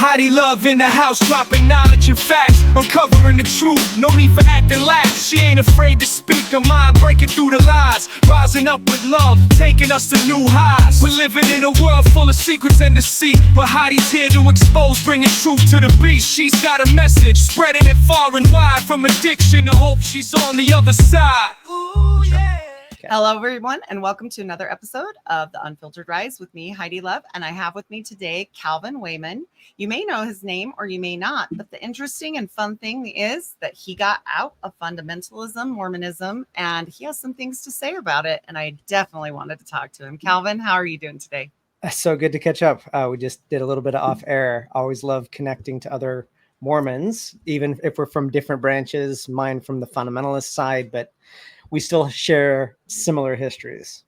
Heidi Love in the house, dropping knowledge and facts, uncovering the truth, no need for acting lax. She ain't afraid to speak her mind, breaking through the lies, rising up with love, taking us to new highs. We're living in a world full of secrets and deceit, but Heidi's here to expose, bringing truth to the beast. She's got a message, spreading it far and wide, from addiction to hope. She's on the other side. Ooh, yeah. Hello, everyone, and welcome to another episode of the Unfiltered Rise with me, Heidi Love, and I have with me today Calvin Wayman. You may know his name or you may not, but the interesting and fun thing is that he got out of fundamentalism, Mormonism, and he has some things to say about it, and I definitely wanted to talk to him. Calvin, how are you doing today? So good to catch up. We just did a little bit of off air. Always love connecting to other Mormons, even if we're from different branches, mine from the fundamentalist side, but we still share similar histories.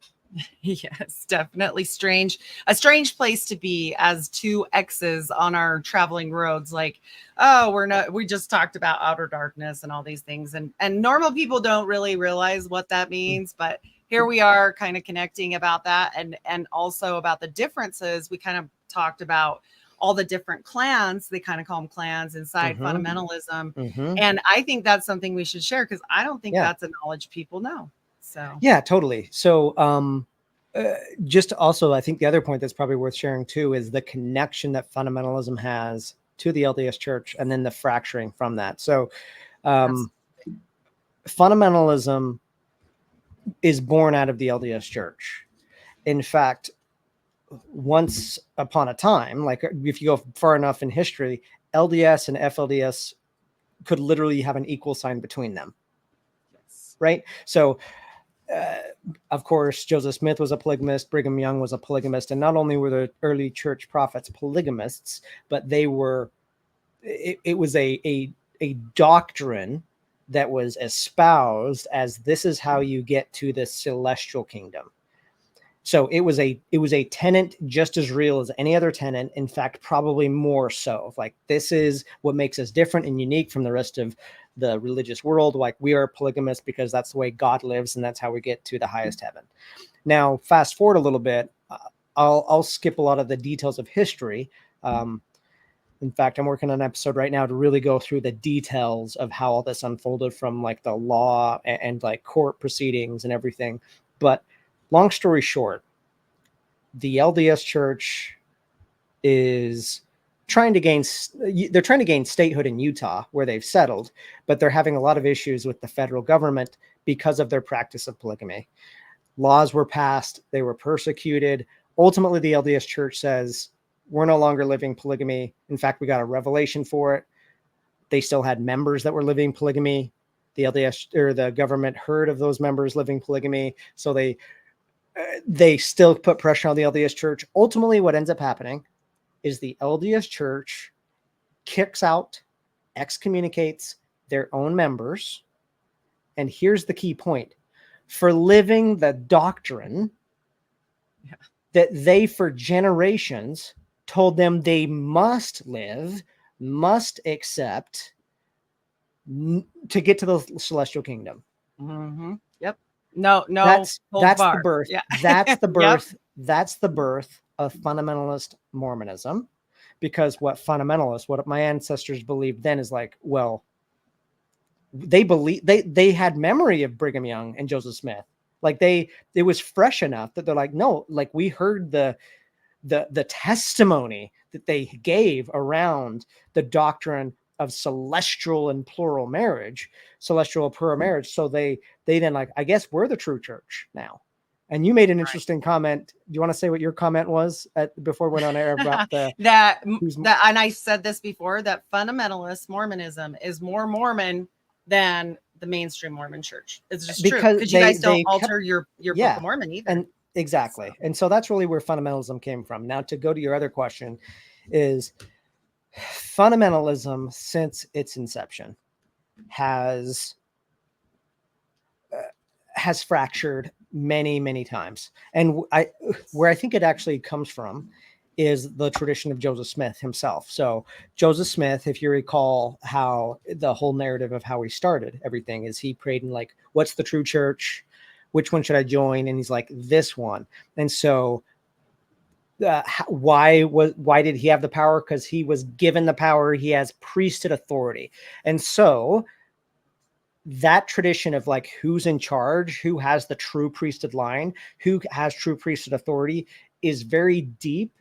Yes, definitely strange. A strange place to be as two exes on our traveling roads. Like, oh, we just talked about outer darkness and all these things. And normal people don't really realize what that means. But here we are kind of connecting about that and also about the differences. We kind of talked about all the different clans. They kind of call them clans inside fundamentalism. And I think that's something we should share because I don't think that's a knowledge people know. So yeah, totally. So just also, I think the other point that's probably worth sharing too is the connection that fundamentalism has to the LDS Church and then the fracturing from that. So fundamentalism is born out of the LDS Church. In fact, once upon a time, like if you go far enough in history, LDS and FLDS could literally have an equal sign between them. Yes. Right. So, of course, Joseph Smith was a polygamist. Brigham Young was a polygamist. And not only were the early church prophets polygamists, but they were, it was a doctrine that was espoused as this is how you get to the celestial kingdom. So it was a tenet just as real as any other tenet. In fact, probably more so. Like this is what makes us different and unique from the rest of the religious world. Like we are polygamists because that's the way God lives and that's how we get to the highest heaven. Now, fast forward a little bit. I'll skip a lot of the details of history. In fact, I'm working on an episode right now to really go through the details of how all this unfolded from like the law and like court proceedings and everything. But long story short, the LDS Church is trying to gain statehood in Utah where they've settled, but they're having a lot of issues with the federal government because of their practice of polygamy. Laws were passed, they were persecuted. Ultimately, the LDS Church says, we're no longer living polygamy. In fact, we got a revelation for it. They still had members that were living polygamy. The LDS or the government heard of those members living polygamy. So they still put pressure on the LDS Church. Ultimately, what ends up happening is the LDS Church kicks out, excommunicates their own members. And here's the key point. For living the doctrine that they, for generations, told them they must live, must accept to get to the celestial kingdom. Yep. No, that's the birth. Yeah. That's the birth. Yep. That's the birth of fundamentalist Mormonism, because what my ancestors believed then is like, well, they had memory of Brigham Young and Joseph Smith. Like it was fresh enough that they're like, no, like we heard the testimony that they gave around the doctrine of celestial and plural marriage. So they then like, I guess we're the true church now. And you made an interesting comment. Do you want to say what your comment was before we went on air about that? And I said this before, that fundamentalist Mormonism is more Mormon than the mainstream Mormon church. It's just true because you guys don't alter your Book of Mormon either. And exactly. So. And so that's really where fundamentalism came from. Now, to go to your other question, is fundamentalism since its inception has fractured many times. And where I think it actually comes from is the tradition of Joseph Smith himself. So Joseph Smith, if you recall how the whole narrative of how he started everything is he prayed in like, what's the true church? Which one should I join? And he's like, this one. And so Why did he have the power? Because he was given the power. He has priesthood authority. And so that tradition of like who's in charge, who has the true priesthood line, who has true priesthood authority, is very deep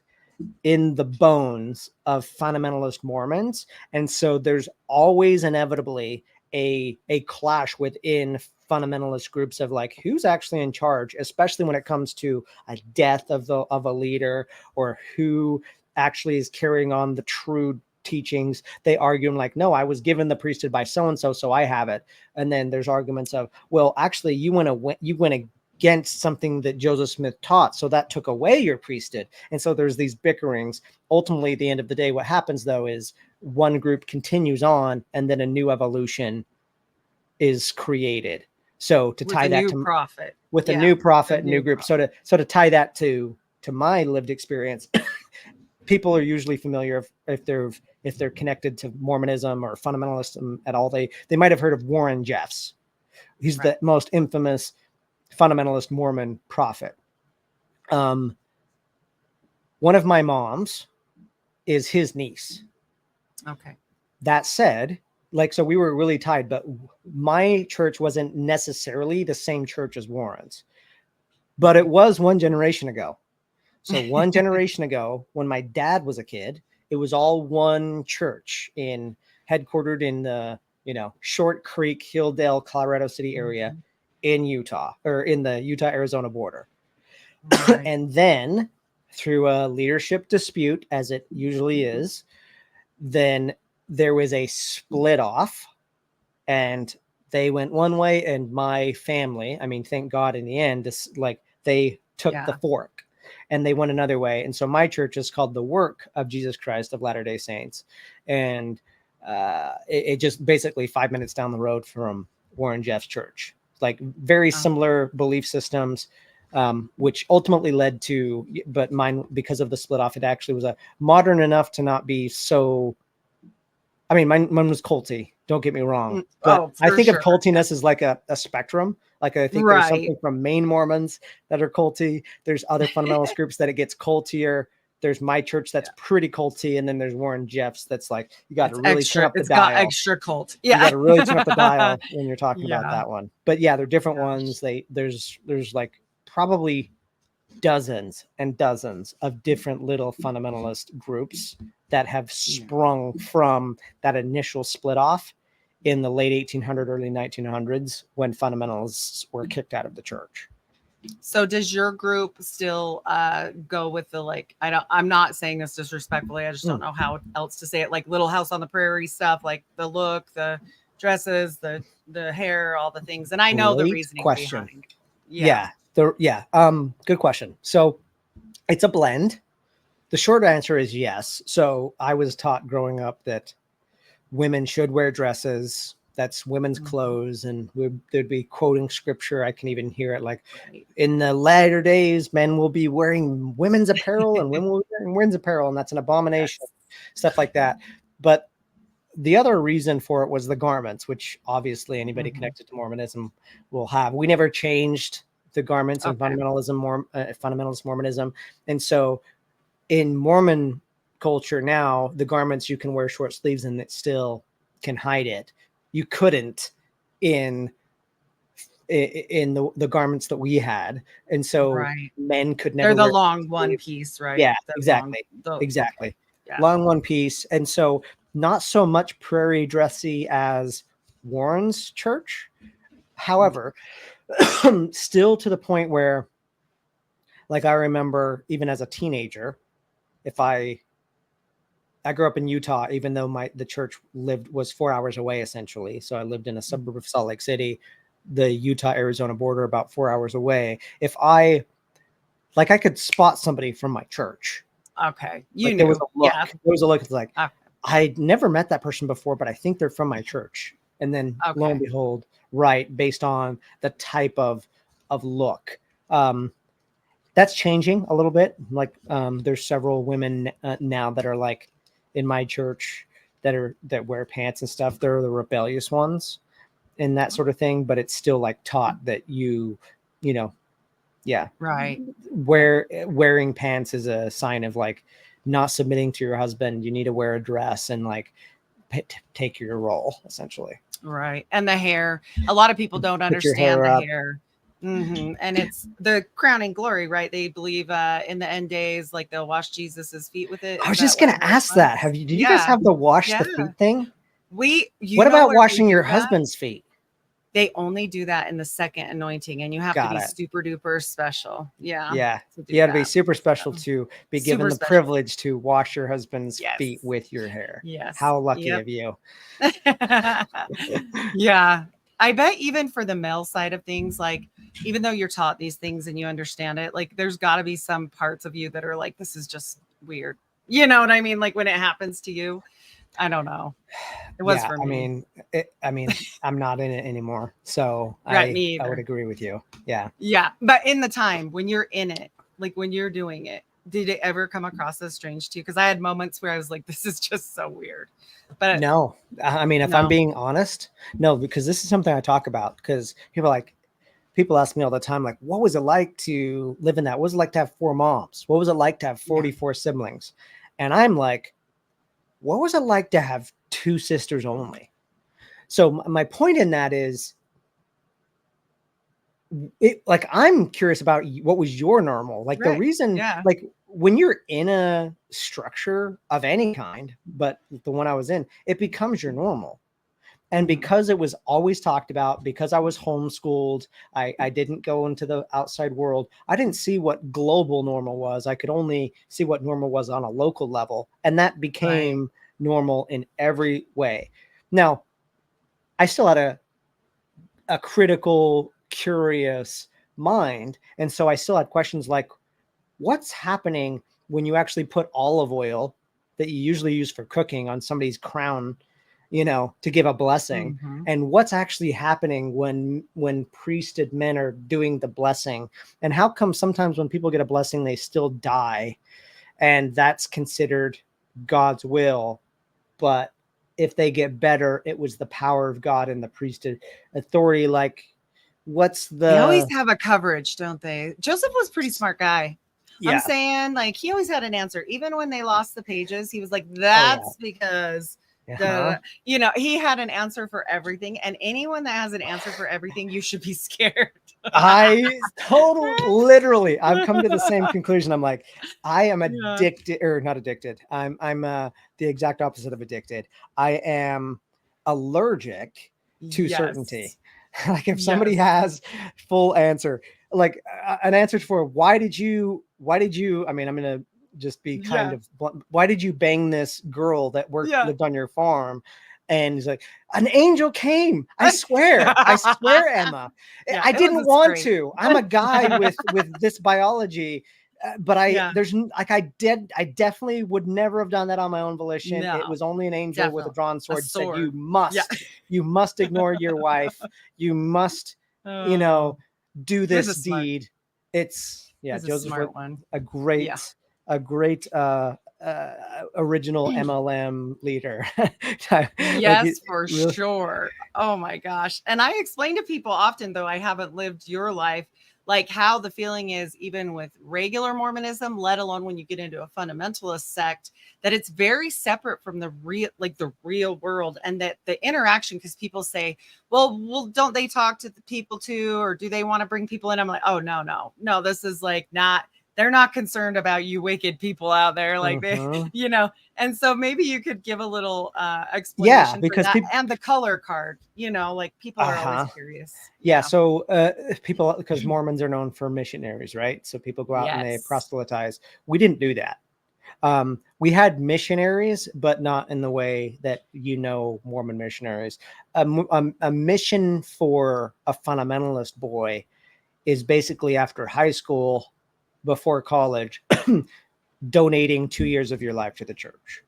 in the bones of fundamentalist Mormons. And so there's always inevitably a clash within fundamentalist groups of like who's actually in charge, especially when it comes to a death of a leader, or who actually is carrying on the true teachings. They argue like, no, I was given the priesthood by so and so, so I have it. And then there's arguments of, well, actually you went against something that Joseph Smith taught, so that took away your priesthood. And so there's these bickerings. Ultimately, at the end of the day, what happens though is one group continues on, and then a new evolution is created. So to tie that to prophet, with a new prophet, new group. So to tie that to my lived experience, people are usually familiar if they're connected to Mormonism or fundamentalism at all. They might have heard of Warren Jeffs. He's the most infamous fundamentalist Mormon prophet. One of my moms is his niece. Okay. That said, like, so we were really tied, but my church wasn't necessarily the same church as Warren's, but it was one generation ago. So one generation ago, when my dad was a kid, it was all one church headquartered in the, Short Creek, Hilldale, Colorado City area in Utah, or in the Utah-Arizona border. Right. And then through a leadership dispute, as it usually is, then there was a split off, and they went one way, and my family, I mean, thank God in the end, they took the fork and they went another way. And so my church is called the Work of Jesus Christ of Latter-day Saints. And it just basically 5 minutes down the road from Warren Jeff's church, like very similar belief systems, which ultimately led to, but mine, because of the split off, it actually was a modern enough to not be so, I mean, mine was culty, don't get me wrong, but I think of cultiness as like a spectrum. Like I think there's something from Maine Mormons that are culty. There's other fundamentalist groups that it gets cultier. There's my church that's pretty culty, and then there's Warren Jeff's that's like, you got to really turn up the dial. It's got extra cult. Yeah, you got to really turn up the dial when you're talking about that one. But yeah, they're different ones. There's like probably dozens and dozens of different little fundamentalist groups that have sprung from that initial split off in the late 1800s, early 1900s, when fundamentalists were kicked out of the church. So does your group still go with the, like, I'm not saying this disrespectfully, I just don't know how else to say it, like Little House on the Prairie stuff, like the look, the dresses, the hair, all the things. And I know the reasoning behind. Good question. So it's a blend. The short answer is yes. So I was taught growing up that women should wear dresses. That's women's clothes. And there'd be quoting scripture. I can even hear it like, in the latter days, men will be wearing women's apparel and women will be wearing men's apparel. And that's an abomination, stuff like that. But the other reason for it was the garments, which obviously anybody connected to Mormonism will have. We never changed the garments in fundamentalist Mormonism. And so in Mormon culture now, the garments, you can wear short sleeves and it still can hide it. You couldn't in the garments that we had. And so men could never. They're the long one piece, right? Yeah, exactly. Exactly. Yeah. Long one piece. And so not so much prairie dressy as Warren's church. However, still to the point where, like, I remember even as a teenager, if I grew up in Utah, even though the church was 4 hours away, essentially. So I lived in a suburb of Salt Lake City, the Utah-Arizona border, about 4 hours away. If I could spot somebody from my church. Okay. There was a look. There was a look. It's like, I'd never met that person before, but I think they're from my church. And then lo and behold, based on the type of look. That's changing a little bit. Like, there's several women now that are like in my church that wear pants and stuff. They're the rebellious ones and that sort of thing. But it's still like taught that you Yeah. Right. Wearing pants is a sign of like not submitting to your husband. You need to wear a dress and like take your role, essentially. Right. And the hair. A lot of people don't Put your understand hair the up. hair. And it's the crowning glory, right? They believe in the end days, like they'll wash Jesus's feet with it. I Is was that just what gonna I heard ask once? that. Did you guys Yeah. have the wash the Yeah. feet thing? You What know about where they washing do your that? husband's feet? They only do that in the second anointing, and you have to Got be it. super duper special. Yeah. Yeah. To do You had to be that. super special So, to be given super the special. privilege to wash your husband's Yes. feet with your hair. Yes. How lucky Yep. of you. Yeah. I bet even for the male side of things, like even though you're taught these things and you understand it, like there's got to be some parts of you that are like, this is just weird. You know what I mean? Like when it happens to you, I don't know. It was Yeah, for me. I mean, I'm not in it anymore, so Right. I Me would either. agree with you. Yeah. Yeah. But in the time when you're in it, like when you're doing it, did it ever come across as strange to you? Because I had moments where I was like, this is just so weird. But No, I mean, if I'm no. being honest, no, because this is something I talk about. Because people ask me all the time, like, what was it like to live in that? What was it like to have 4 moms? What was it like to have 44 siblings? And I'm like, what was it like to have 2 sisters only? So my point in that is, like, I'm curious about what was your normal. Like the Right. reason, Yeah. like when you're in a structure of any kind, but the one I was in, it becomes your normal. And because it was always talked about, because I was homeschooled, I didn't go into the outside world. I didn't see what global normal was. I could only see what normal was on a local level. And that became normal in every way. Now, I still had a critical, curious mind. And so I still had questions like, what's happening when you actually put olive oil that you usually use for cooking on somebody's crown, to give a blessing? And what's actually happening when priested men are doing the blessing? And how come sometimes when people get a blessing, they still die? And that's considered God's will. But if they get better, it was the power of God and the priesthood authority. Like, what's They always the, have a coverage, don't they? Joseph was a pretty smart guy. I'm yeah. saying, like, he always had an answer. Even when they lost the pages, he was like, Oh, yeah. that's because Uh-huh. he had an answer for everything. And anyone that has an answer for everything, you should be scared. Literally, I've come to the same conclusion. I'm like, I am Yeah. addicted, or not addicted. I'm the exact opposite of addicted. I am allergic to Yes. certainty. Like if somebody Yes. has full answer, like an answer for why did you, I mean, I'm going to just be kind Yeah. of blunt. Why did you bang this girl that Yeah. lived on your farm? And he's like, an angel came. I swear, Emma. Yeah, I it was didn't a want scrape. to. I'm a guy with this biology, but Yeah. I definitely would never have done that on my own volition. It No, was only an angel with a definitely. drawn sword said, sword. you must ignore your wife. You must, Oh, do he was this a smart, deed. It's he was a Joseph was smart one. a great, original MLM leader. Like Yes, for really, sure. Oh my gosh. And I explain to people often, though I haven't lived your life, like how the feeling is, even with regular Mormonism, let alone when you get into a fundamentalist sect, that it's very separate from the real world, and that the interaction, because people say, well, don't they talk to the people too, or do they want to bring people in? I'm like, oh, no, this is like not, they're not concerned about you wicked people out there. Like they, and so maybe you could give a little explanation for because that, people, and the color card, like people are always curious. Yeah. So people, because Mormons are known for missionaries, right? So people go out and they Yes. proselytize. We didn't do that. We had missionaries, but not in the way that Mormon missionaries. A mission for a fundamentalist boy is basically after high school, before college, donating 2 years of your life to the church.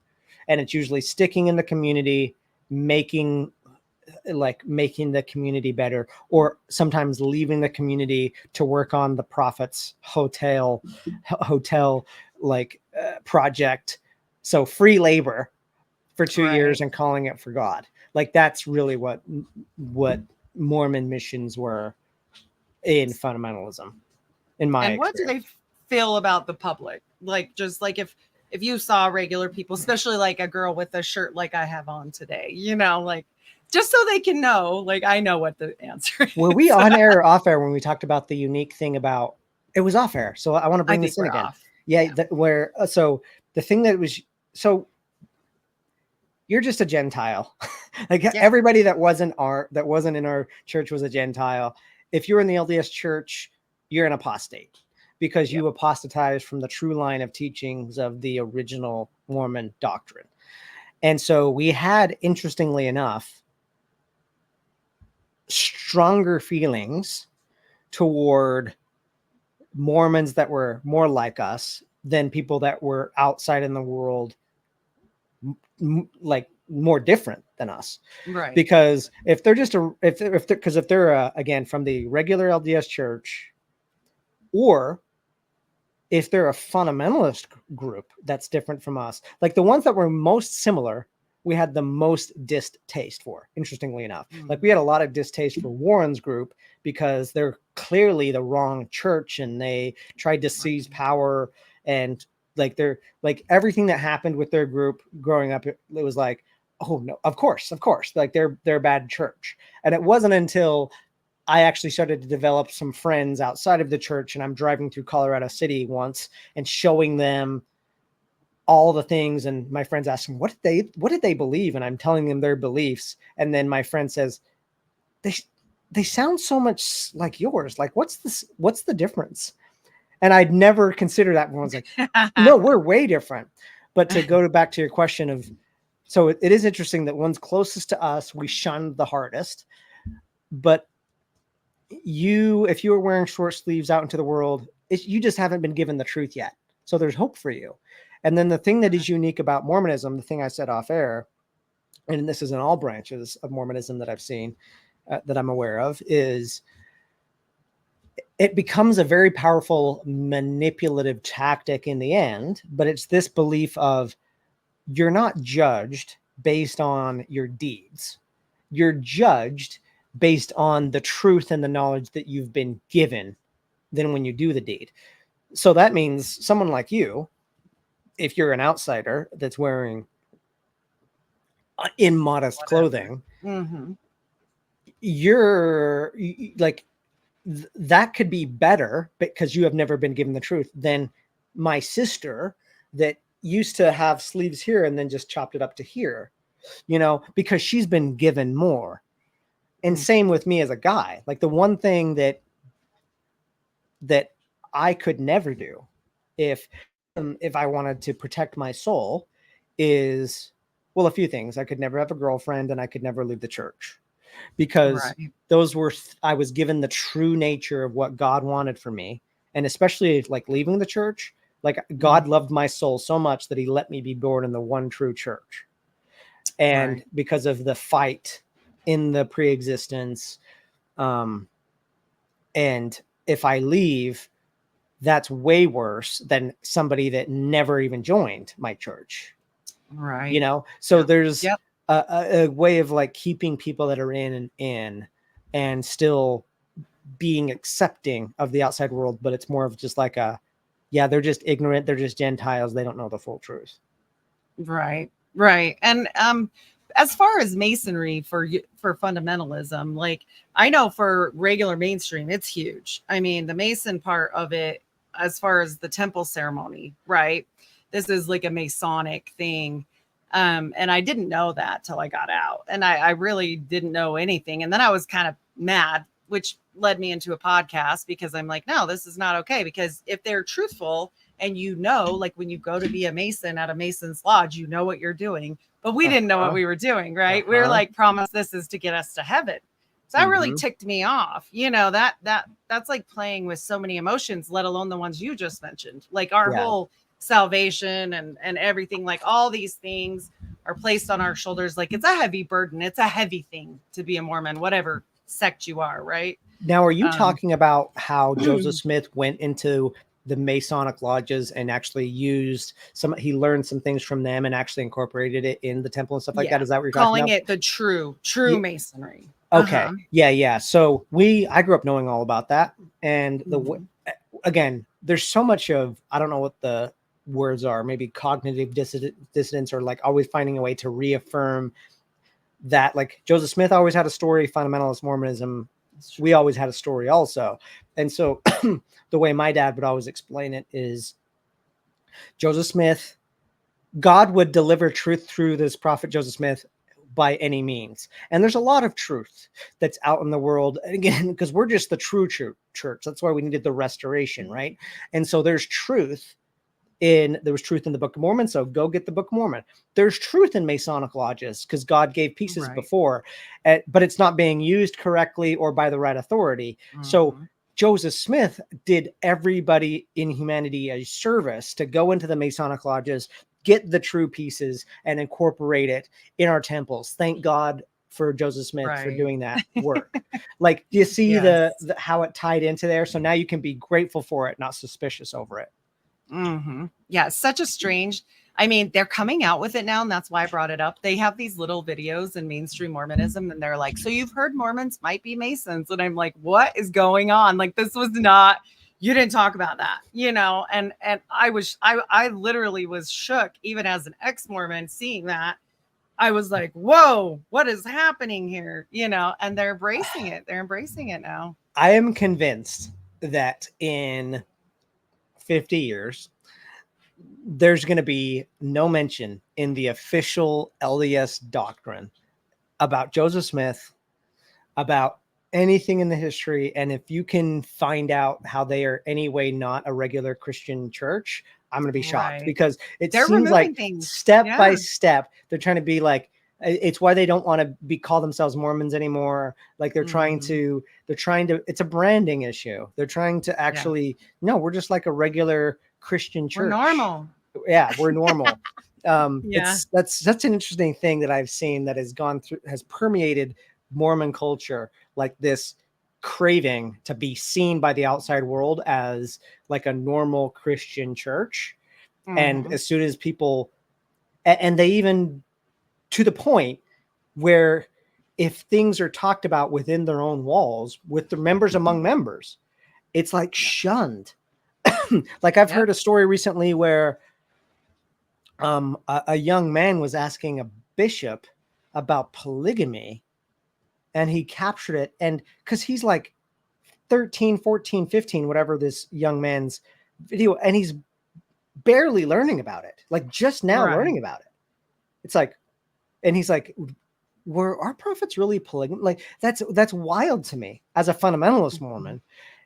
And it's usually sticking in the community, making the community better, or sometimes leaving the community to work on the prophet's hotel project. So free labor for 2 years and calling it for God. Like that's really what Mormon missions were in fundamentalism. in my And what do experience. they feel about the public? Like, just like if you saw regular people, especially like a girl with a shirt like I have on today, you know, like just so they can know, like I know what the answer Were is. we on air or off air when we talked about the unique thing about it was off air? So I want to I bring think this in we're again. off. Yeah, where so the thing that was so you're just a Gentile. Like Yeah. everybody that wasn't in our church was a Gentile. If you're in the LDS church, you're an apostate because you apostatized from the true line of teachings of the original Mormon doctrine. And so we had, interestingly enough, stronger feelings toward Mormons that were more like us than people that were outside in the world, like more different than us. Right. Because if they're just if they're again from the regular LDS church, or if they're a fundamentalist group that's different from us, like the ones that were most similar, we had the most distaste for, interestingly enough. Like we had a lot of distaste for Warren's group because they're clearly the wrong church and they tried to seize power, and like they're like everything that happened with their group growing up, it was like, oh no, of course, like they're a bad church. And it wasn't until I actually started to develop some friends outside of the church, and I'm driving through Colorado City once and showing them all the things, and my friends ask them, what did they believe? And I'm telling them their beliefs. And then my friend says, they sound so much like yours. Like, what's the difference? And I'd never considered that. Everyone's like, no, we're way different. But to go back to your question of, so it is interesting that one's closest to us, we shunned the hardest. But if you were wearing short sleeves out into the world, you just haven't been given the truth yet. So there's hope for you. And then the thing that is unique about Mormonism, the thing I said off air, and this is in all branches of Mormonism that I've seen, that I'm aware of, is it becomes a very powerful manipulative tactic in the end. But it's this belief of you're not judged based on your deeds. You're judged based on the truth and the knowledge that you've been given than when you do the deed. So that means someone like you, if you're an outsider that's wearing immodest clothing, you're like, that could be better because you have never been given the truth than my sister that used to have sleeves here and then just chopped it up to here, because she's been given more. And same with me as a guy. Like the one thing that I could never do if I wanted to protect my soul is, well, a few things. I could never have a girlfriend, and I could never leave the church, because those were, I was given the true nature of what God wanted for me. And especially like leaving the church, like God loved my soul so much that he let me be born in the one true church. And because of the fight in the pre-existence, and if I leave, that's way worse than somebody that never even joined my church. Right. So there's a way of like keeping people that are in and still being accepting of the outside world, but it's more of just like they're just ignorant, they're just Gentiles, they don't know the full truth. Right. And as far as Masonry for fundamentalism, like I know for regular mainstream, it's huge. I mean, the Mason part of it, as far as the temple ceremony, right? This is like a Masonic thing. And I didn't know that till I got out, and I really didn't know anything. And then I was kind of mad, which led me into a podcast, because I'm like, no, this is not okay. Because if they're truthful, and like when you go to be a Mason at a Mason's lodge, you know what you're doing. But we didn't know what we were doing, right? We were like, promise this is to get us to heaven. So that really ticked me off. That's like playing with so many emotions, let alone the ones you just mentioned. Like our whole salvation and everything, like all these things are placed on our shoulders. Like it's a heavy burden. It's a heavy thing to be a Mormon, whatever sect you are, right? Now, are you talking about how Joseph Smith went into the Masonic lodges and actually he learned some things from them and actually incorporated it in the temple and stuff like that? Is that what you're calling talking about? It the true Masonry? Okay. Yeah. So I grew up knowing all about that. And again, there's so much of, I don't know what the words are, maybe cognitive dissonance, or like always finding a way to reaffirm that, like Joseph Smith always had a story, fundamentalist Mormonism, we always had a story also. And so the way my dad would always explain it is Joseph Smith, God would deliver truth through this prophet Joseph Smith by any means. And there's a lot of truth that's out in the world. And again, because we're just the true church. That's why we needed the restoration, right? And so there's truth there was truth in the Book of Mormon. So go get the Book of Mormon. There's truth in Masonic lodges because God gave pieces before, but it's not being used correctly or by the right authority. So Joseph Smith did everybody in humanity a service to go into the Masonic lodges, get the true pieces, and incorporate it in our temples. Thank God for Joseph Smith for doing that work. Like, do you see the how it tied into there? So now you can be grateful for it, not suspicious over it. Yeah, such a strange. I mean, they're coming out with it now, and that's why I brought it up. They have these little videos in mainstream Mormonism, and they're like, so you've heard Mormons might be Masons. And I'm like, what is going on? Like, this was not, you didn't talk about that, you know? And I literally was shook, even as an ex-Mormon, seeing that. I was like, whoa, what is happening here? You know, and they're embracing it. They're embracing it now. I am convinced that in 50 years, there's going to be no mention in the official LDS doctrine about Joseph Smith, about anything in the history. And if you can find out how they are anyway not a regular Christian church, I'm going to be shocked, because they're seems like step by step, they're trying to be like, it's why they don't want to call themselves Mormons anymore. Like they're trying to, it's a branding issue. They're trying to actually, no, we're just like a regular Christian church. We're normal. Yeah, we're normal. That's an interesting thing that I've seen that has permeated Mormon culture, like this craving to be seen by the outside world as like a normal Christian church. And as soon as people, and they even, to the point where if things are talked about within their own walls with the members among members, it's like shunned. Like I've heard a story recently where a young man was asking a bishop about polygamy, and he captured it. And because he's like 13, 14, 15, whatever this young man's video, and he's barely learning about it, like just now learning about it. It's like, and he's like, were our prophets really polygamy? Like that's wild to me as a fundamentalist Mormon,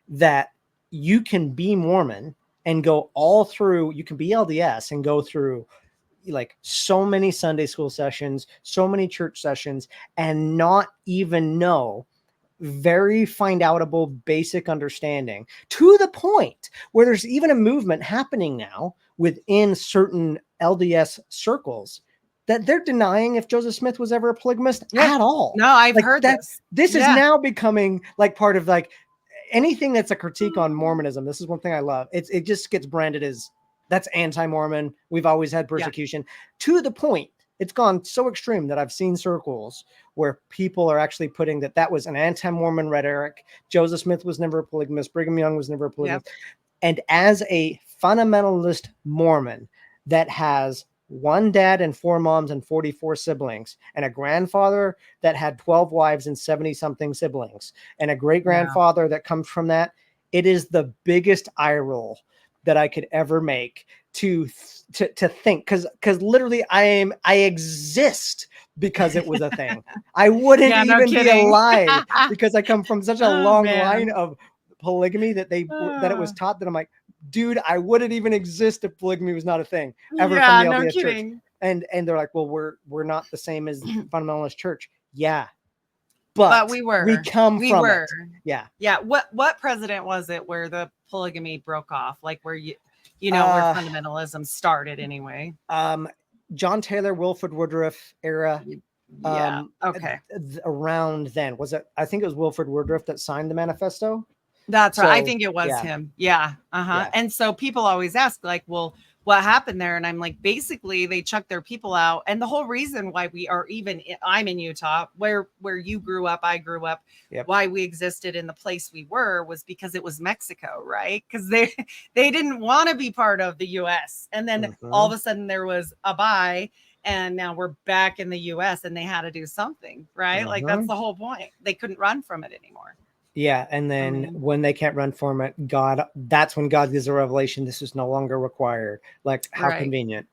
that you can be Mormon and go all through, you can be LDS and go through like so many Sunday school sessions, so many church sessions, and not even know very find outable basic understanding, to the point where there's even a movement happening now within certain LDS circles that they're denying if Joseph Smith was ever a polygamist at all. No, I've heard that. This is now becoming like part of like anything that's a critique on Mormonism. This is one thing I love. It just gets branded as that's anti-Mormon. We've always had persecution, to the point it's gone so extreme that I've seen circles where people are actually putting that was an anti-Mormon rhetoric. Joseph Smith was never a polygamist. Brigham Young was never a polygamist. And as a fundamentalist Mormon that has one dad and 4 moms and 44 siblings, and a grandfather that had 12 wives and 70 something siblings, and a great grandfather that comes from that, it is the biggest eye roll that I could ever make to think, because literally I exist because it was a thing. I wouldn't even be alive because I come from such a long line of polygamy that that it was taught, that I'm like, dude, I wouldn't even exist if polygamy was not a thing ever from the LDS church. And they're like, well, we're not the same as fundamentalist church. Yeah. But we come from it. Yeah. Yeah. What president was it where the polygamy broke off? Like where where fundamentalism started anyway? John Taylor, Wilford Woodruff era. Yeah. Okay. Around then, was it? I think it was Wilford Woodruff that signed the manifesto. That's right. I think it was him. Yeah. Yeah. And so people always ask, like, well, what happened there. And I'm like, basically they chucked their people out. And the whole reason why we are even, I'm in Utah, where you grew up, I grew up, Yep. why we existed in the place we were was because it was Mexico, right? Because they didn't want to be part of the US. And then all of a sudden there was a bye. And now we're back in the US and they had to do something, right? Like that's the whole point. They couldn't run from it anymore. Yeah, and then when they can't run from it, that's when God gives a revelation. This is no longer required. Like, how convenient.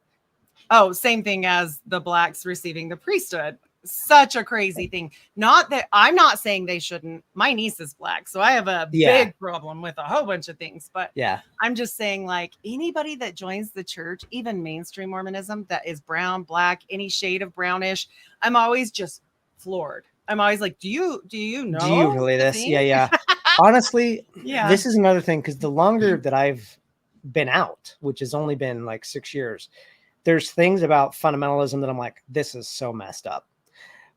Oh, same thing as the blacks receiving the priesthood. Such a crazy thing. Not that I'm not saying they shouldn't. My niece is black, so I have a big problem with a whole bunch of things. But I'm just saying, like, anybody that joins the church, even mainstream Mormonism, that is brown, black, any shade of brownish, I'm always just floored. I'm always like, do you know? Do you really this? Yeah. Honestly, this is another thing, because the longer that I've been out, which has only been like 6 years, there's things about fundamentalism that I'm like, this is so messed up.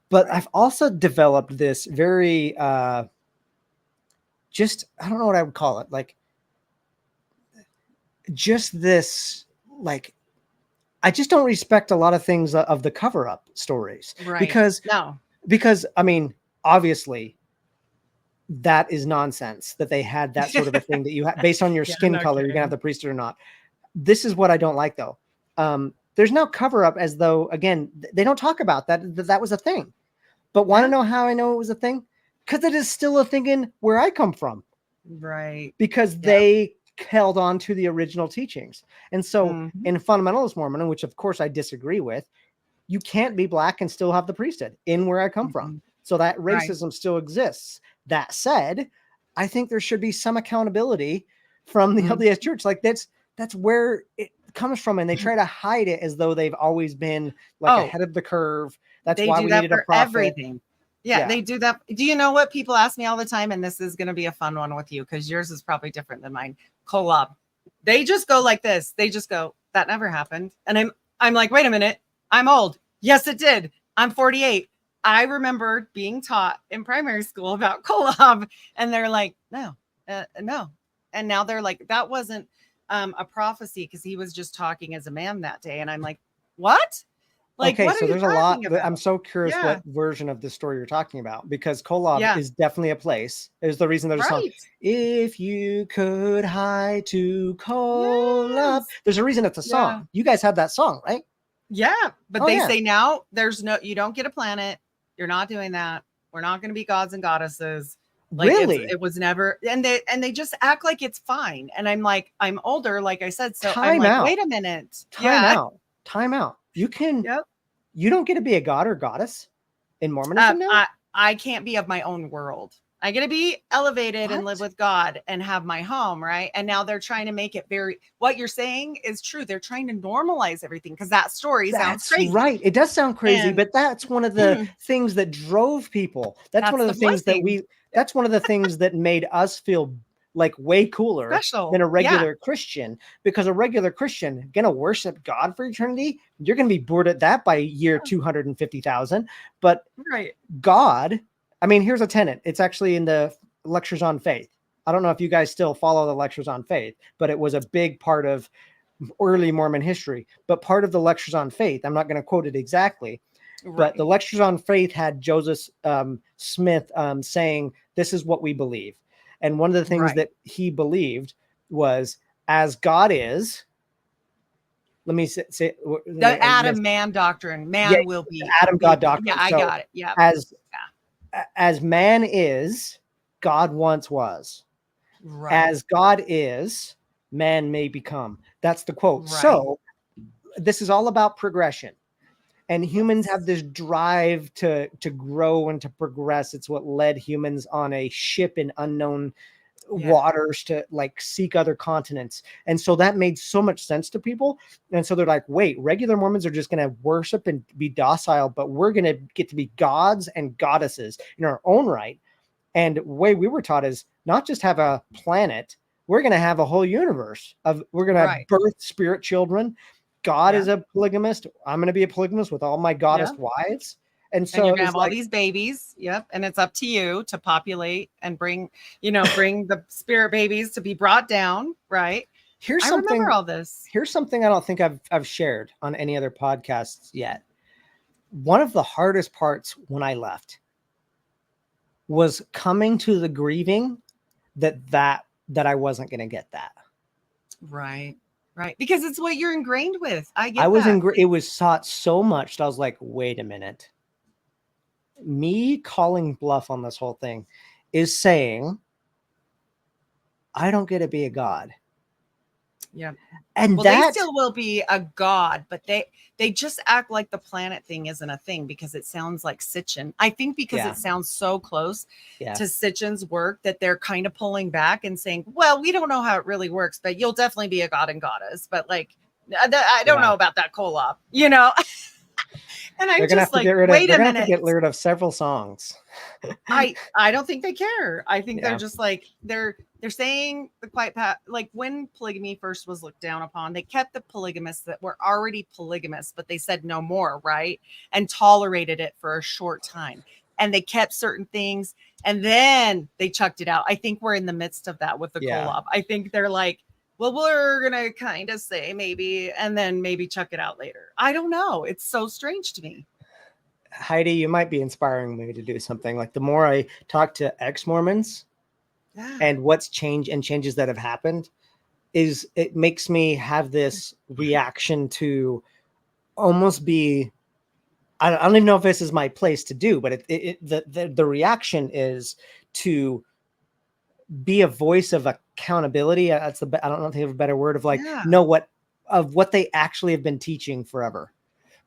But I've also developed this very, just, I don't know what I would call it. Like, just this, like, I just don't respect a lot of things of the cover-up stories. Right. Because, I mean, obviously, that is nonsense that they had that sort of a thing that you have based on your skin color. You're going to have the priesthood or not. This is what I don't like, though. There's no cover-up, as though, again, they don't talk about that was a thing. But want to know how I know it was a thing? Because it is still a thing in where I come from. Right. Because they held on to the original teachings. And so in fundamentalist Mormon, which of course I disagree with, you can't be black and still have the priesthood in where I come from. So that racism still exists. That said, I think there should be some accountability from the LDS Church. Like that's where it comes from. And they try to hide it as though they've always been like ahead of the curve. That's why we needed a prophet. Everything. Yeah, they do that. Do you know what people ask me all the time? And this is going to be a fun one with you, because yours is probably different than mine. Kolob. They just go like this. They just go, that never happened. And I'm like, wait a minute. I'm old. Yes, it did. I'm 48. I remember being taught in primary school about Kolob, and they're like, no. And now they're like, that wasn't a prophecy, because he was just talking as a man that day. And I'm like, what? Like, okay, what so there's a lot. about? I'm so curious what version of the story you're talking about, because Kolob is definitely a place. Is the reason there's a song. If you could hide to Kolob. There's a reason it's a song. You guys have that song, right? Yeah, but they say now you don't get a planet. You're not doing that. We're not going to be gods and goddesses. Like, really? It was never, and they just act like it's fine. And I'm like, I'm older, like I said. So Time I'm like, out. wait a minute. Time out. You can, you don't get to be a god or goddess in Mormonism now? I can't be of my own world. I get to be elevated and live with God and have my home, right? And now they're trying to make it what you're saying is true. They're trying to normalize everything, because that story sounds crazy. Right. It does sound crazy, but that's one of the things that drove people. That's one of the things that's one of the things that made us feel like way cooler than a regular Christian, because a regular Christian gonna worship God for eternity. You're gonna be bored at that by year 250,000. But God, I mean, here's a tenet. It's actually in the lectures on faith. I don't know if you guys still follow the lectures on faith, but it was a big part of early Mormon history. But part of the lectures on faith, I'm not going to quote it exactly, but the lectures on faith had Joseph Smith saying, this is what we believe. And one of the things that he believed was, as God is, let me say the Adam man doctrine. Man will be Adam God doctrine. Yeah, I got it. Yeah. As man is, God once was. Right. As God is, man may become. That's the quote. Right. So this is all about progression. And humans have this drive to grow and to progress. It's what led humans on a ship in unknown waters to like seek other continents. And so that made so much sense to people. And so they're like, wait, regular Mormons are just going to worship and be docile, but we're going to get to be gods and goddesses in our own right. And the way we were taught is not just have a planet, we're going to have a whole universe we're going to birth spirit children. God is a polygamist. I'm going to be a polygamist with all my goddess wives. And so you're gonna have all these babies. Yep. And it's up to you to populate and bring the spirit babies to be brought down. Right. Here's I something. remember all this. Here's something I don't think I've shared on any other podcasts yet. One of the hardest parts when I left was coming to the grieving that I wasn't going to get that. Right. Right. Because it's what you're ingrained with. I I get was that. it was taught so much that I was like, wait a minute. Me calling bluff on this whole thing is saying I don't get to be a god. Yeah. And Well, that they still will be a god, but they just act like the planet thing isn't a thing because it sounds like Sitchin. I think because Yeah. it sounds so close Yeah. to Sitchin's work that they're kind of pulling back and saying, well, we don't know how it really works, but you'll definitely be a god and goddess. But like, I don't know about that collab, you know? And I'm they're gonna just have to like, wait a minute. get rid of several songs. I don't think they care. I think Yeah. they're just like they're saying the quiet path. Like when polygamy first was looked down upon, they kept the polygamists that were already polygamists, but they said no more, right? And tolerated it for a short time. And they kept certain things and then they chucked it out. I think we're in the midst of that with the collab. I think they're like, well, we're gonna kind of say maybe and then maybe chuck it out later. I don't know. It's so strange to me. Heidi, you might be inspiring me to do something. Like the more I talk to ex-Mormons and what's changed and changes that have happened, is it makes me have this reaction to almost be, I don't even know if this is my place to do, but the reaction is to be a voice of accountability. That's the, I don't know if they have a better word of like, know what they actually have been teaching forever.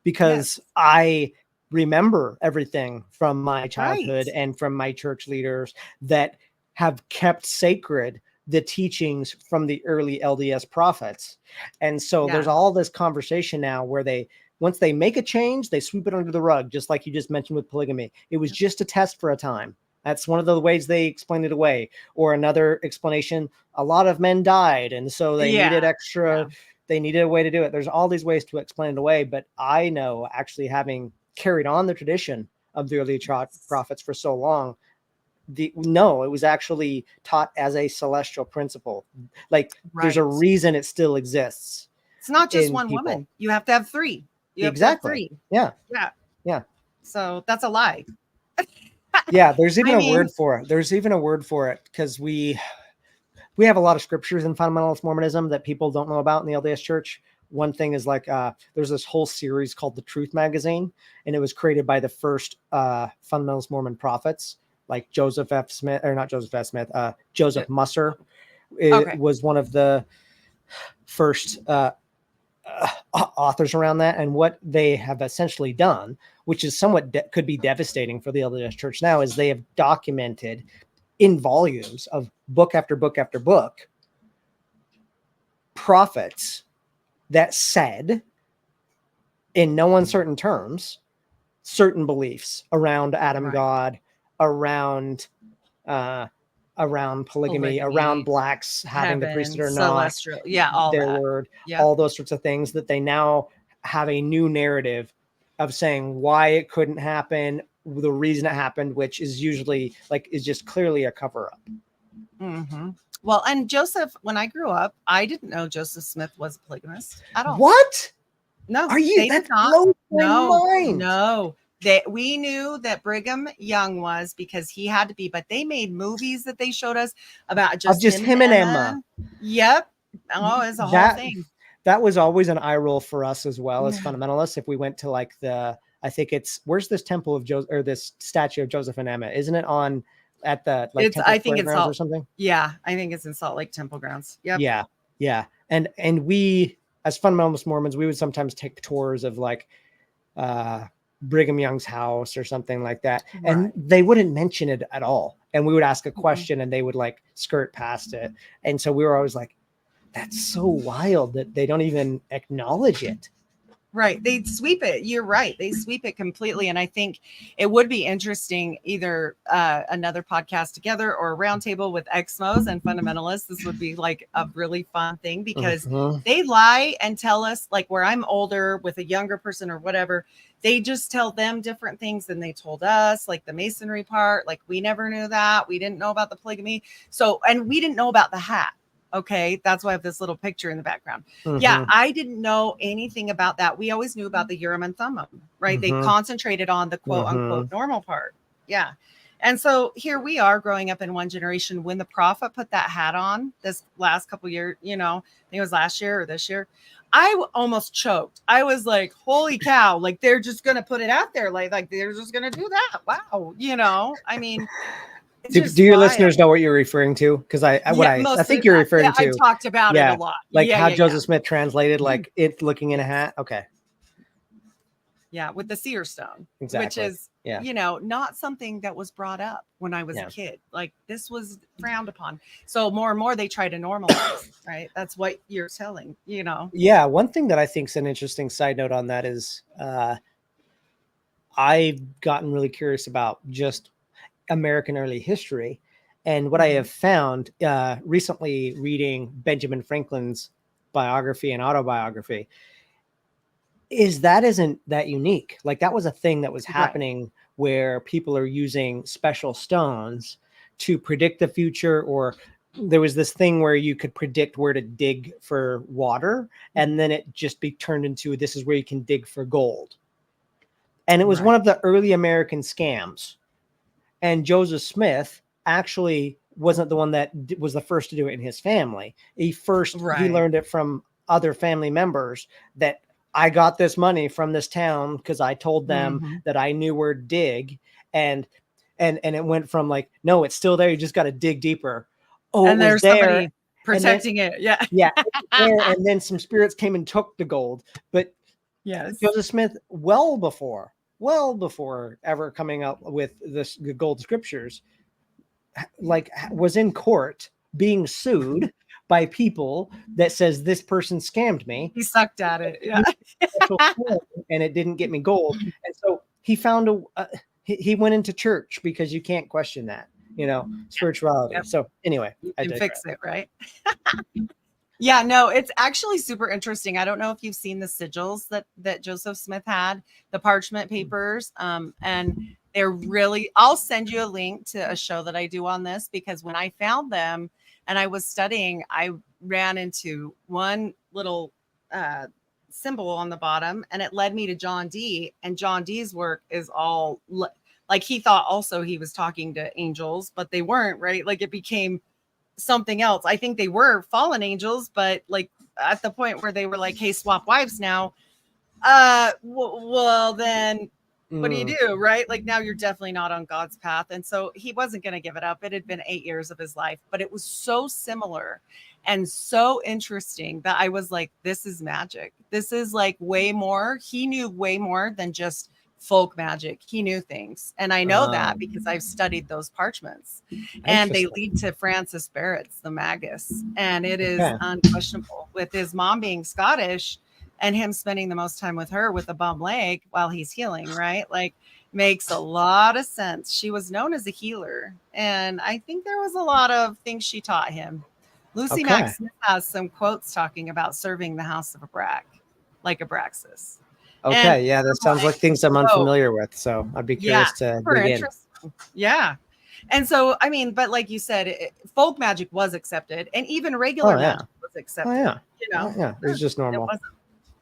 Because I remember everything from my childhood and from my church leaders that have kept sacred the teachings from the early LDS prophets. And so there's all this conversation now where once they make a change, they sweep it under the rug, just like you just mentioned with polygamy. It was just a test for a time. That's one of the ways they explain it away. Or another explanation, a lot of men died, and so they needed extra... They needed a way to do it. There's all these ways to explain it away, but I know, actually having carried on the tradition of the early prophets for so long, it was actually taught as a celestial principle. Like there's a reason it still exists. It's not just one woman. You have to have three. You have to have three. Yeah. So that's a lie. Yeah, there's even a word for it. There's even a word for it because we have a lot of scriptures in fundamentalist Mormonism that people don't know about in the LDS Church. One thing is like there's this whole series called the Truth Magazine, and it was created by the first fundamentalist Mormon prophets, like Joseph Musser was one of the first authors around that. And what they have essentially done, which is somewhat could be devastating for the LDS Church now, is they have documented in volumes of book after book after book, prophets that said, in no uncertain terms, certain beliefs around Adam God, around polygamy, around blacks having the priesthood or not, all their that. word, all those sorts of things, that they now have a new narrative of saying why it couldn't happen, the reason it happened, which is usually is just clearly a cover up. Mm-hmm. Well, and Joseph, when I grew up, I didn't know Joseph Smith was a polygamist at all. What? No, are you? That blows my mind. No, we knew that Brigham Young was because he had to be, but they made movies that they showed us about just him and Emma. Yep. Oh, it's a whole thing. That was always an eye roll for us as well as fundamentalists. If we went to like I think it's, where's this temple of Joseph, or this statue of Joseph and Emma? Isn't it on at the I think it's or something? Yeah, I think it's in Salt Lake Temple grounds. Yep. Yeah. And we, as fundamentalist Mormons, we would sometimes take tours of Brigham Young's house or something like that, and they wouldn't mention it at all. And we would ask a question, and they would skirt past it. And so we were always like, that's so wild that they don't even acknowledge it. Right. They sweep it. You're right. They sweep it completely. And I think it would be interesting, either another podcast together or a roundtable with Exmos and fundamentalists. This would be like a really fun thing because they lie and tell us, like where I'm older with a younger person or whatever, they just tell them different things than they told us, like the Masonry part. Like we never knew that. We didn't know about the polygamy. So, and we didn't know about the hat. Okay, that's why I have this little picture in the background. Yeah, Mhm. I didn't know anything about that. We always knew about the Urim and Thummim, right? They Mhm. concentrated on the quote unquote Mhm. normal part. Yeah. And so here we are growing up in one generation when the prophet put that hat on this last couple years, you know, I think it was last year or this year. Almost choked. I was like, holy cow, like they're just gonna put it out there, like they're just gonna do that. Wow, you know, I mean, it's Do just your wild. listeners know what you're referring to? Because what Yeah, I most of think you're yeah, referring I to, talked about it a yeah, lot. like Yeah, how yeah, yeah. Joseph Smith translated like it looking in a Yes. hat. Okay, Yeah, with the seer stone, which exactly. is, Yeah, you know, not something that was brought up when I was a yeah, kid. Like this was frowned upon. So more and more they try to normalize, right? That's what you're telling, you know. yeah. One thing that I think is an interesting side note on that is I've gotten really curious about just American early history. And what I Mhm. have found recently reading Benjamin Franklin's biography and autobiography is that isn't that unique. Like that was a thing that was Right. happening where people are using special stones to predict the future, or there was this thing where you could predict where to dig for water, and then it just be turned into this is where you can dig for gold. And it was Right. one of the early American scams. And Joseph Smith actually wasn't the one that was the first to do it in his family. He Right. learned it from other family members that I got this money from this town because I told them Mhm. that I knew where to dig, and and it went from like, no, it's still there, you just got to dig deeper. Oh, it And was there's there. somebody And then protecting it. Yeah. yeah, it was there, and then some spirits came and took the gold. But Yes. Joseph Smith, well before ever coming up with the gold scriptures, like was in court being Mhm. sued by people that says this person scammed me, He sucked at it. Yeah. special stone, and it didn't get me gold. And so he found he went into church because you can't question that, spirituality. Yep. So anyway, You I can digress. fix it, right? Yeah, no, it's actually super interesting. I don't know if you've seen the sigils that Joseph Smith had, the parchment papers, and they're really. I'll send you a link to a show that I do on this because when I found them and I was studying, I ran into one little uh, symbol on the bottom, and it led me to John Dee. And John Dee's work is all like he thought also he was talking to angels, but they weren't, right? Like it became something else. I think they were fallen angels, but like at the point where they were like, "Hey, swap wives now." Well, then what do you Mm, do, right? Like now you're definitely not on God's path, and so he wasn't going to give it up. It had been 8 years of his life, but it was so similar and so interesting that I was like, "This is magic. This is like way more." He knew way more than just folk magic. He knew things, and I know that because I've studied those parchments and they interesting. lead to Francis Barrett's The Magus. And it is Okay. unquestionable with his mom being Scottish and him spending the most time with her with a bum leg while he's healing, right? Like makes a lot of sense. She was known as a healer. And I think there was a lot of things she taught him. Lucy Mack Okay. Smith has some quotes talking about serving the house of Abrac, like Abraxas. And Okay. Yeah, that I'm sounds like, like things I'm whoa, unfamiliar with. So I'd be yeah, curious to super dig in. interesting. Yeah. And so, I mean, but like you said, folk magic was accepted, and even regular Oh yeah. magic was Oh accepted. yeah. You Oh know, yeah. It was just it normal. wasn't.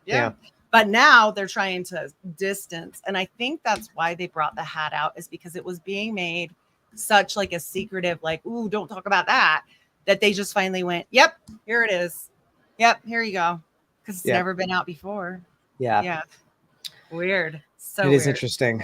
Yeah. Yeah. But now they're trying to distance, and I think that's why they brought the hat out, is because it was being made such like a secretive, like, ooh, don't talk about that. That they just finally went, yep, here it is. Yep, here you go, because it's Yeah. never been out before. Yeah. Yeah, weird, It so is weird. interesting.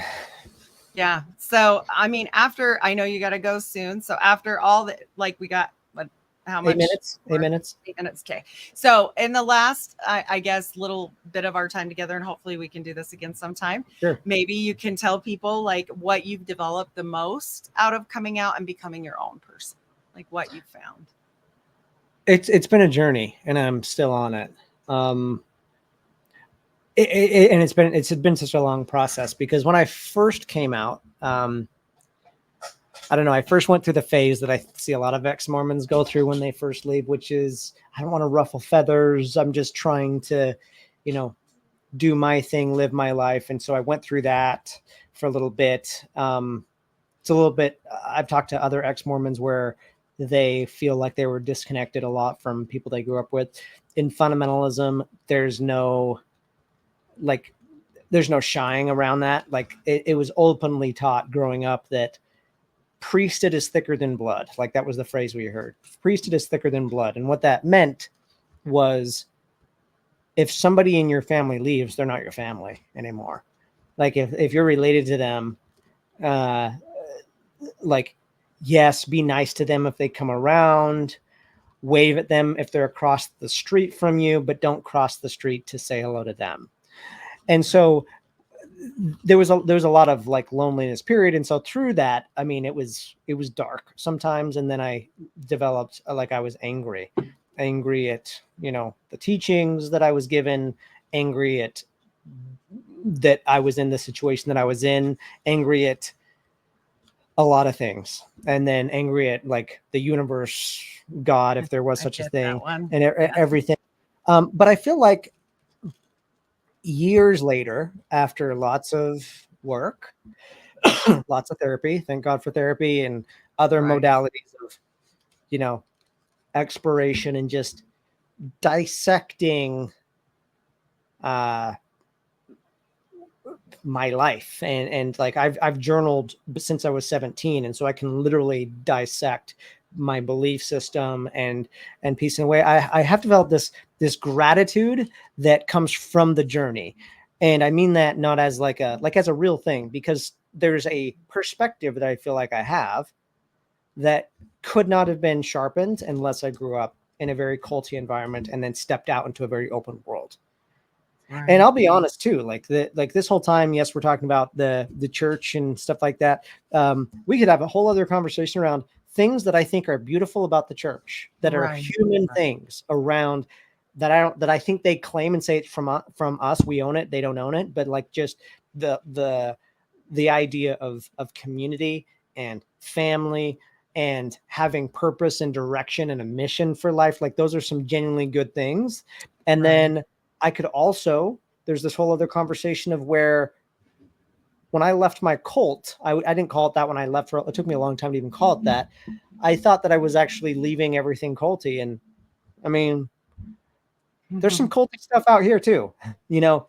Yeah. So, I mean, after I know you got to go soon. So, after all that, like, we got what, how 8 much? minutes. 8 minutes. 8 minutes. Okay. So, in the last, I guess, little bit of our time together, and hopefully we can do this again sometime, Sure. maybe you can tell people like what you've developed the most out of coming out and becoming your own person, like what you found. It's been a journey, and I'm still on it. And it's been such a long process because when I first came out, I don't know. I first went through the phase that I see a lot of ex-Mormons go through when they first leave, which is I don't want to ruffle feathers. I'm just trying to, you know, do my thing, live my life. And so I went through that for a little bit. It's a little bit. I've talked to other ex-Mormons where they feel like they were disconnected a lot from people they grew up with. In fundamentalism, there's no shying around that. Like it was openly taught growing up that priesthood is thicker than blood. Like that was the phrase we heard. Priesthood is thicker than blood. And what that meant was if somebody in your family leaves, they're not your family anymore. Like if you're related to them, like, yes, be nice to them if they come around, wave at them if they're across the street from you, but don't cross the street to say hello to them. And so there was a lot of like loneliness period. And so through that, I mean, it was dark sometimes. And then I developed like, I was angry at, the teachings that I was given, angry at that I was in the situation that I was in, angry at a lot of things, and then angry at like the universe, God, if there was such a thing, and everything. But I feel like years later, after lots of work, lots of therapy, thank God for therapy and other modalities of, exploration and just dissecting my life. And like I've journaled since I was 17. And so I can literally dissect my belief system and piece in a way. I have developed this gratitude that comes from the journey. And I mean that not as as a real thing, because there's a perspective that I feel like I have that could not have been sharpened unless I grew up in a very culty environment and then stepped out into a very open world. Right. And I'll be honest too, like this whole time, yes, we're talking about the church and stuff like that. We could have a whole other conversation around things that I think are beautiful about the church, that are human things around that I think they claim and say it's from us. We own it. They don't own it. But like just the idea of community and family and having purpose and direction and a mission for life. Like those are some genuinely good things. And then I could also, there's this whole other conversation of where when I left my cult, I didn't call it that when I left. It took me a long time to even call it that. I thought that I was actually leaving everything culty. And I mean, there's some culty stuff out here too,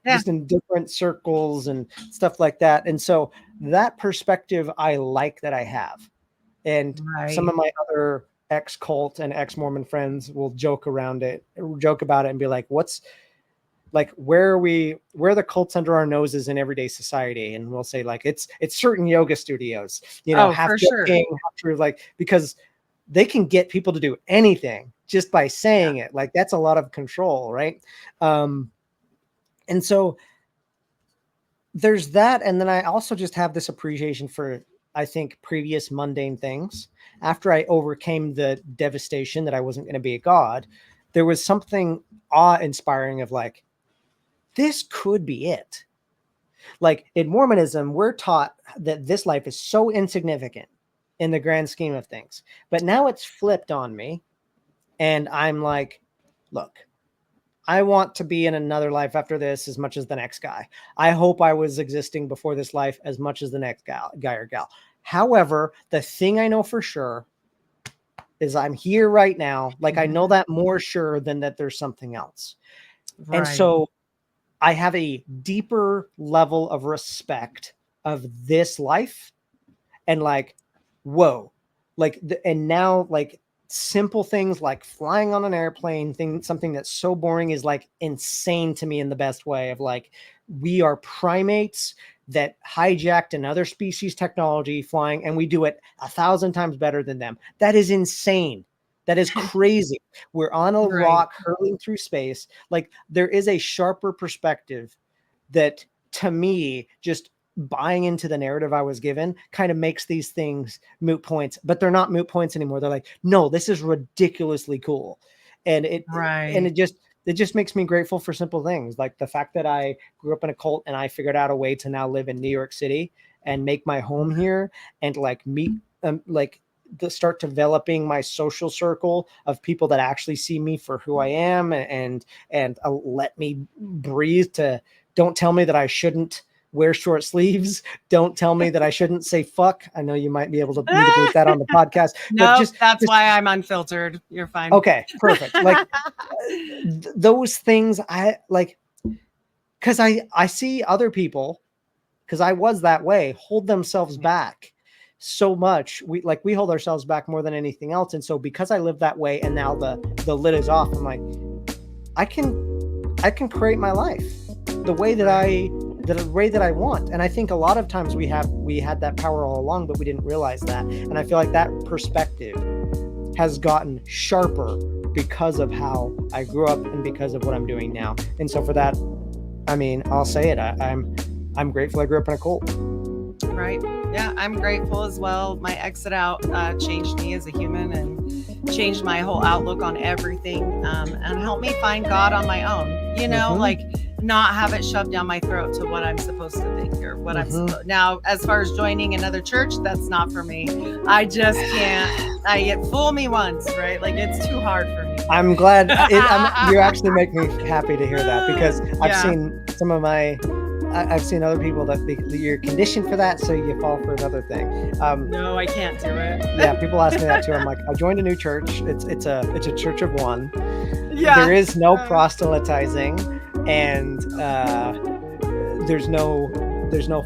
just in different circles and stuff like that. And so that perspective, I like that I have. And some of my other ex-cult and ex-Mormon friends will joke about it and be like, what's like, where are the cults under our noses in everyday society? And we'll say like, it's certain yoga studios, half joking, half true, like, because they can get people to do anything just by saying it. Like that's a lot of control. Right. And so there's that. And then I also just have this appreciation for, I think, previous mundane things. After I overcame the devastation that I wasn't going to be a god, there was something awe-inspiring of like, this could be it. Like in Mormonism, we're taught that this life is so insignificant in the grand scheme of things. But now it's flipped on me. And I'm like, look, I want to be in another life after this as much as the next guy. I hope I was existing before this life as much as the next guy or gal. However, the thing I know for sure is I'm here right now. Like I know that more sure than that there's something else. Right. And so I have a deeper level of respect of this life and like, whoa, like, and now like simple things like flying on an airplane, something that's so boring is like insane to me in the best way of like, we are primates that hijacked another species technology flying, and we do it 1,000 times better than them. That is insane. That is crazy. We're on a rock hurtling through space. Like there is a sharper perspective that to me, just buying into the narrative I was given kind of makes these things moot points, but they're not moot points anymore. They're like, no, this is ridiculously cool. And it just makes me grateful for simple things. Like the fact that I grew up in a cult and I figured out a way to now live in New York City and make my home here and like meet, start developing my social circle of people that actually see me for who I am and let me breathe to don't tell me that I shouldn't wear short sleeves. Don't tell me that I shouldn't say fuck. I know you might be able to bleep that on the podcast. No, But that's why I'm unfiltered. You're fine. Okay, perfect. Like those things I like, because I see other people, because I was that way, hold themselves back so much. We hold ourselves back more than anything else. And so because I live that way and now the lid is off, I'm like, I can create my life the way that I want. And I think a lot of times we had that power all along, but we didn't realize that. And I feel like that perspective has gotten sharper because of how I grew up and because of what I'm doing now. And so for that, I mean, I'll say it. I'm grateful I grew up in a cult. Right. Yeah, I'm grateful as well. My exit out changed me as a human and changed my whole outlook on everything, and helped me find God on my own. You know, like not have it shoved down my throat to what I'm supposed to think or what I'm supposed. Now, as far as joining another church, that's not for me. I just can't. Fool me once, right? Like it's too hard for me. I'm glad you actually make me happy to hear that, because I've seen I've seen other people that you're conditioned for that, so you fall for another thing. No, I can't do it. Yeah, people ask me that too. I'm like, I joined a new church. It's a church of one. Yeah. There is no proselytizing, and there's no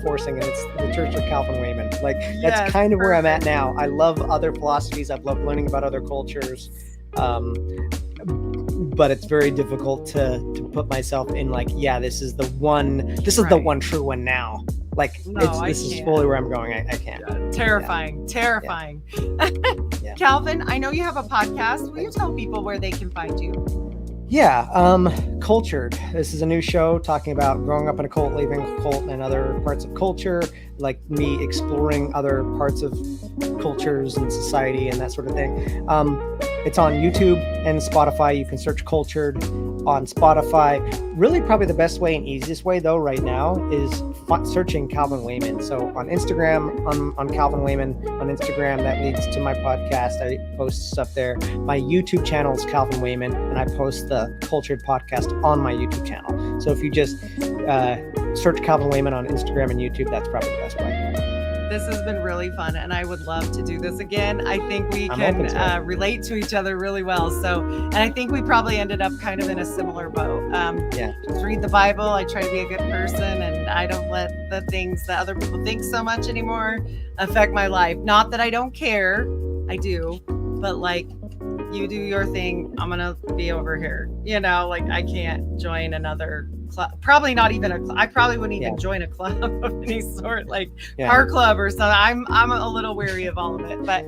forcing it. It's the Church of Calvin Wayman. Like that's kind of where I'm at now. I love other philosophies. I've loved learning about other cultures. But it's very difficult to put myself in like, this is the one true one now. Like this is fully where I'm going. I can't. Terrifying. Yeah. Calvin, I know you have a podcast. Will you tell people where they can find you? Yeah, Cultured. This is a new show talking about growing up in a cult, leaving a cult, and other parts of culture, like me exploring other parts of cultures and society and that sort of thing. It's on YouTube and Spotify. You can search Cultured on Spotify. Really, probably the best way and easiest way, though, right now is searching Calvin Wayman. So on Instagram, on Calvin Wayman on Instagram, that leads to my podcast. I post stuff there. My YouTube channel is Calvin Wayman, and I post the Cultured podcast on my YouTube channel. So if you just search Calvin Wayman on Instagram and YouTube, that's probably the best way. This has been really fun, and I would love to do this again. I think we can relate to each other really well. So, and I think we probably ended up kind of in a similar boat. Just read the Bible. I try to be a good person, and I don't let the things that other people think so much anymore affect my life. Not that I don't care. I do. But like, you do your thing. I'm going to be over here. You know, like I can't join another club. Probably not even a club. I probably wouldn't even join a club of any sort, like car club or something. I'm a little weary of all of it. But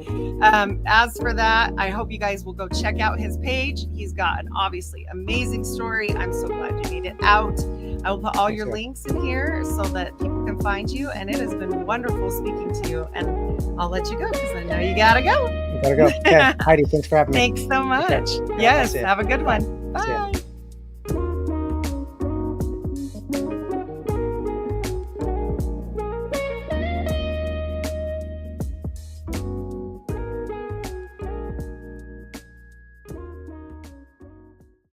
as for that, I hope you guys will go check out his page. He's got an obviously amazing story. I'm so glad you made it out. I will put all your links in here so that people can find you. And it has been wonderful speaking to you. And I'll let you go because I know you gotta go. Okay, Heidi, thanks for having me. Thanks so much. Okay. Yes, have a good one. Bye.